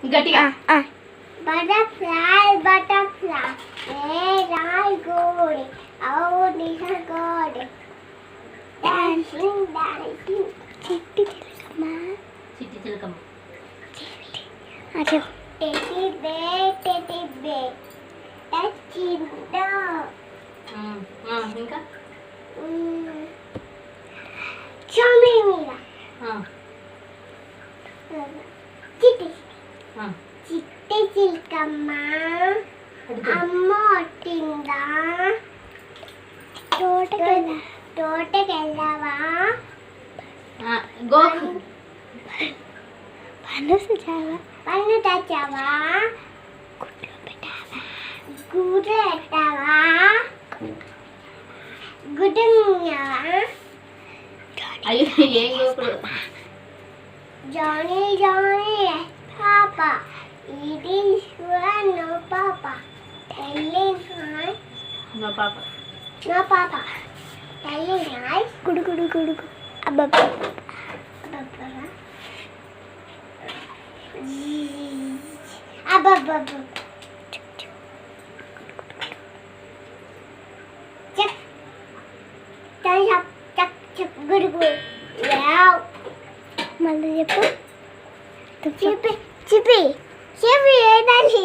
గట్టిగా butterfly butterfly where గోడి అవుడి గోడి డాన్సింగ్ డాన్సింగ్ చిట్టి చిలకమ్మ చిట్టి చిలకమ్మ అదే టెడ్డీ బే చిన్న ఇంకా చోమి మీద చిట్టి చిట్టి చిలకమ్మ అమ్మ ఒట్టిందా తోటకెళ్ళవా గోకు పన్ను తెచ్చావా గుడ్లు పెట్టావా గుడ్డు మింగావా అయ్యో ఏం గోకుడు జానీ జానీ పాప ఇది నో పాప తల్లి హాయ్ మా పాప నో పాప తల్లి హాయ్ గుడు గుడు గుడుగు అబ్బబ్బా అబ్బబ్బా చెక్ చెక్ చెక్ చెక్ గుడు గుడు వావ్ మళ్ళీ చెప్పు చిపి చిపి చిపి ఏదండి